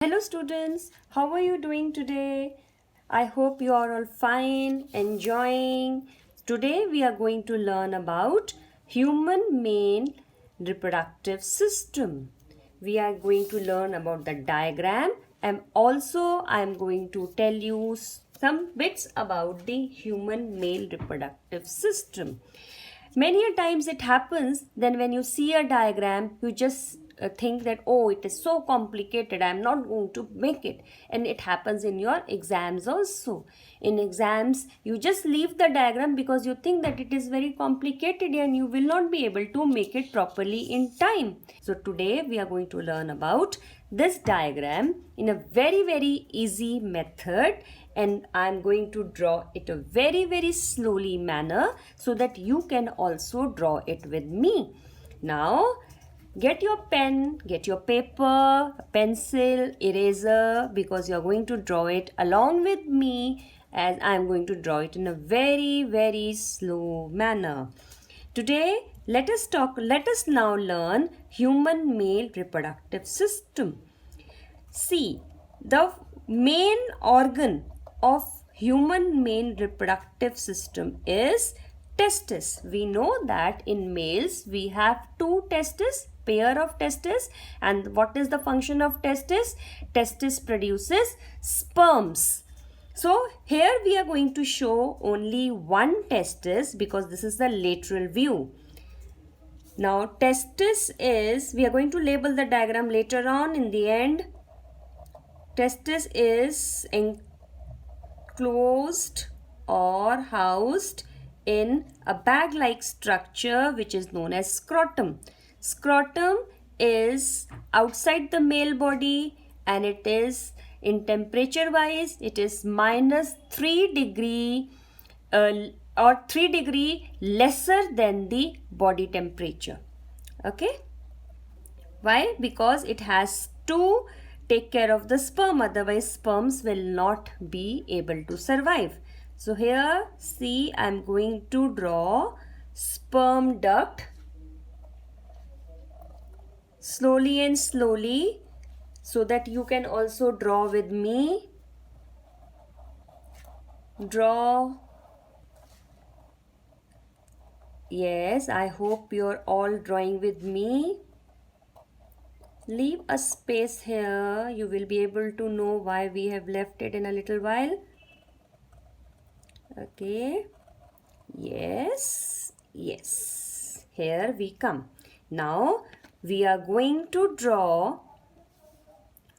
Hello students, how are you doing today? I hope you are all fine, enjoying. Today we are going to learn about human male reproductive system. We are going to learn about the diagram and also I am going to tell you some bits about the human male reproductive system. Many a times it happens then when you see a diagram you just think that oh, it is so complicated, I am not going to make it. And it happens in your exams also. In exams you just leave the diagram because you think that it is very complicated and you will not be able to make it properly in time. So today we are going to learn about this diagram in a very easy method, and I'm going to draw it a very slowly manner so that you can also draw it with me. Now get your pen, get your paper, pencil, eraser, because you're going to draw it along with me as I'm going to draw it in a very slow manner. Today let us now learn human male reproductive system. See, the main organ of human male reproductive system is testis. We know that in males we have two testes, pair of testes, and what is the function of testis? Testis produces sperms. So here we are going to show only one testis because this is the lateral view. Now testis is, we are going to label the diagram later on in the end. Testis is enclosed or housed in a bag-like structure which is known as scrotum. Scrotum is outside the male body and it is in temperature wise it is -3 degree or 3 degree lesser than the body temperature. Okay. Why? Because it has to take care of the sperm, otherwise sperms will not be able to survive. So here see, I'm going to draw sperm duct slowly and slowly so that you can also draw with me. Draw. Yes, I hope you're all drawing with me. Leave a space here. You will be able to know why we have left it in a little while. Okay. Yes. Here we come. Now we are going to draw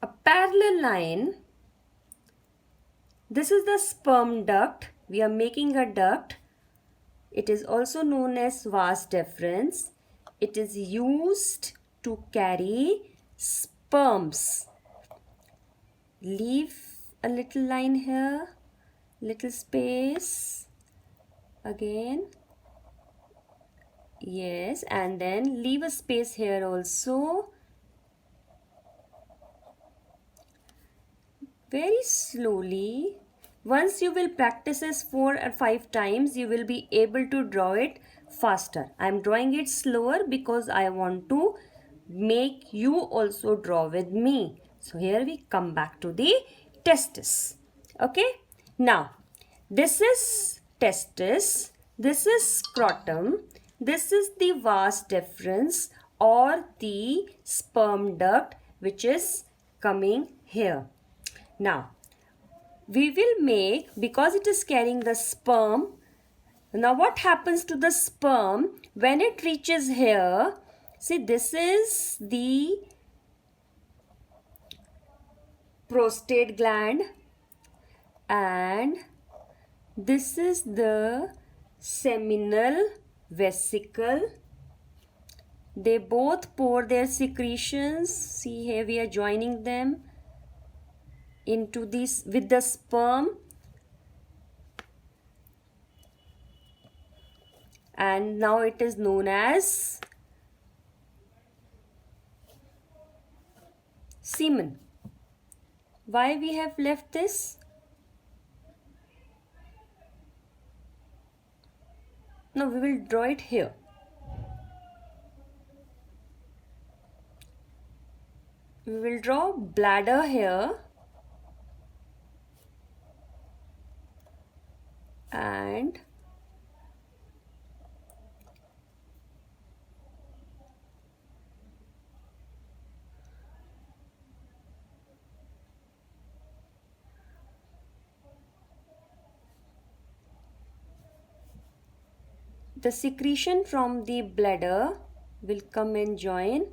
a parallel line. This is the sperm duct. We are making a duct. It is also known as vas deferens. It is used to carry sperms. Leave a little line here, little space again. Yes, and then leave a space here also. Very slowly. Once you will practice this 4 or 5 times, you will be able to draw it faster. I am drawing it slower because I want to make you also draw with me. So here we come back to the testis. Okay. Now this is testis, this is scrotum, this is the vas deferens or the sperm duct which is coming here. Now we will make, because it is carrying the sperm. Now what happens to the sperm when it reaches here? See, this is the prostate gland and this is the seminal vesicle. They both pour their secretions. See, here we are joining them into this with the sperm, and now it is known as semen. Why we have left this? No, we will draw it here. We will draw bladder here, and the secretion from the bladder will come and join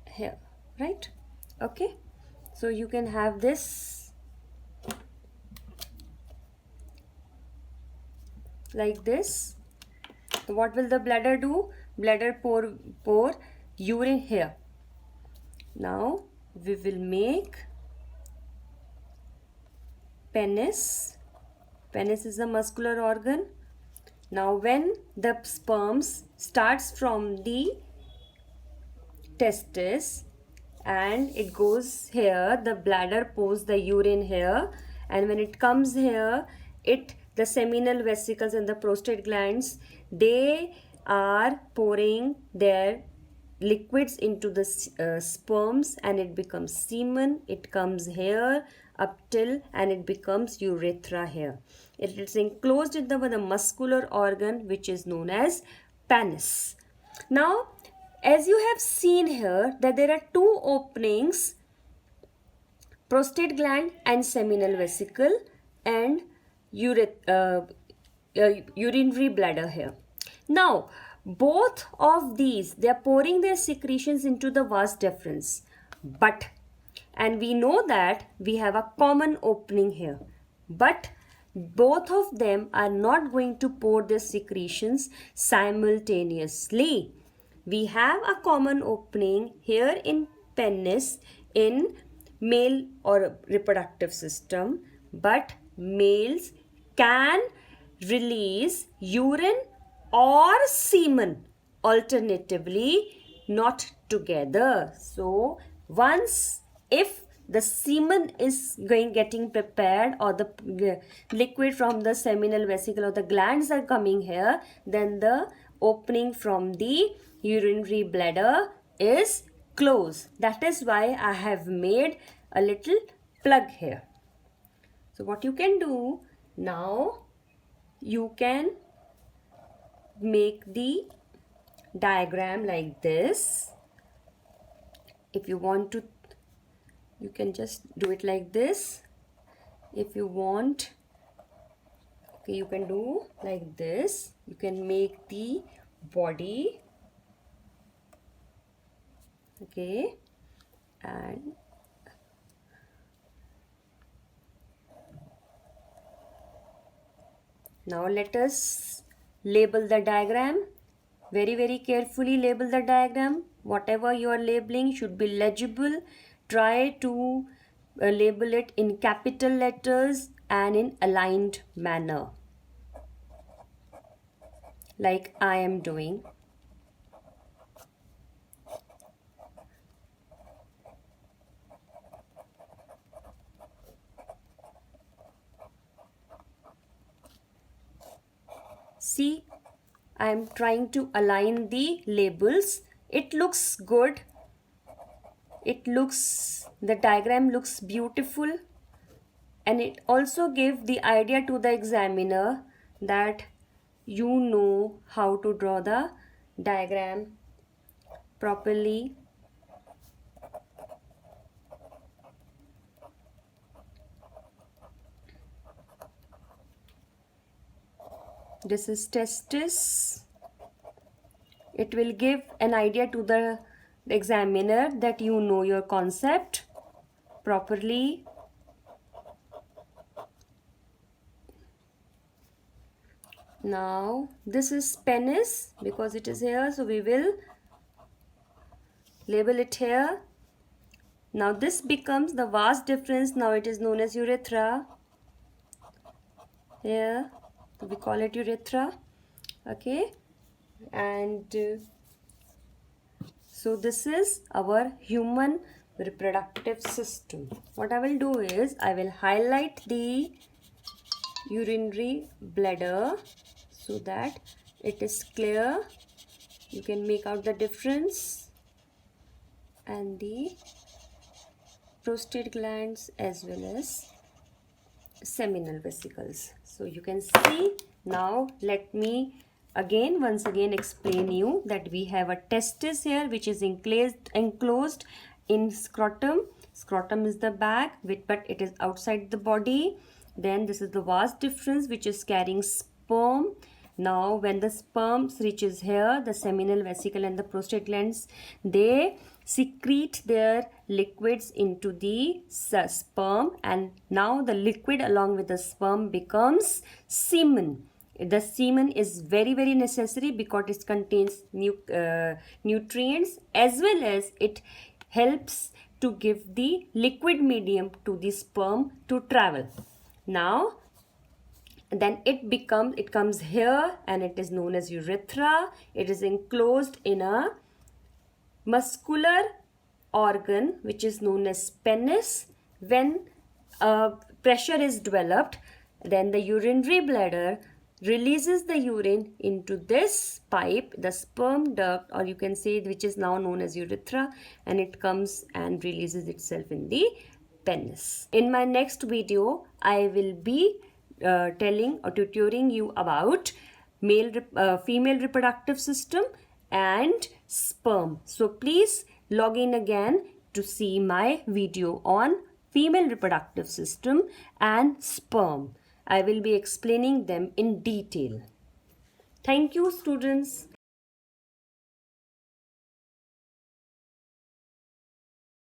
here, right? Okay, so you can have this like this. So what will the bladder do? Bladder pour urine here. Now we will make penis. Penis is a muscular organ. Now when the sperms starts from the testis and it goes here, the bladder pours the urine here, and when it comes here, the seminal vesicles and the prostate glands, they are pouring their liquids into the sperms, and it becomes semen. It comes here up till and it becomes urethra here. It is enclosed in the muscular organ which is known as penis. Now as you have seen here that there are two openings, prostate gland and seminal vesicle, and urinary bladder here. Now both of these, they are pouring their secretions into the vas deferens, and we know that we have a common opening here, but both of them are not going to pour their secretions simultaneously. We have a common opening here in penis in male or reproductive system, but males can release urine or semen alternatively, not together. So once if the semen is getting prepared, or the liquid from the seminal vesicle or the glands are coming here, then the opening from the urinary bladder is closed. That is why I have made a little plug here. So what you can do now, you can make the diagram like this. If you want to, you can just do it like this. If you want, okay, you can do like this. You can make the body, okay, and now let us label the diagram. Very carefully label the diagram. Whatever you are labeling should be legible. Try to label it in capital letters and in aligned manner, like I am doing. See, I am trying to align the labels. It looks good. The diagram looks beautiful, and it also gives the idea to the examiner that you know how to draw the diagram properly. This is testis. It will give an idea to the examiner that you know your concept properly. Now this is penis because it is here, so we will label it here. Now this becomes the vas deferens. Now it is known as urethra. Here we call it urethra, okay, and so this is our human reproductive system. What I will do is I will highlight the urinary bladder so that it is clear. You can make out the difference and the prostate glands as well as seminal vesicles. So you can see. Now let me once again explain you that we have a testis here which is enclosed in scrotum. Scrotum is the back, but it is outside the body. Then this is the vas deferens which is carrying sperm. Now when the sperm reaches here, the seminal vesicle and the prostate glands, they secrete their liquids into the sperm, and now the liquid along with the sperm becomes semen. The semen is very necessary because it contains nutrients as well as it helps to give the liquid medium to the sperm to travel. Now then it comes here and it is known as urethra. It is enclosed in a muscular organ which is known as penis. When pressure is developed, then the urinary bladder releases the urine into this pipe, the sperm duct, or you can say which is now known as urethra, and it comes and releases itself in the penis. In my next video, I will be telling or tutoring you about female reproductive system and sperm. So please log in again to see my video on female reproductive system and sperm. I will be explaining them in detail. Thank you, students.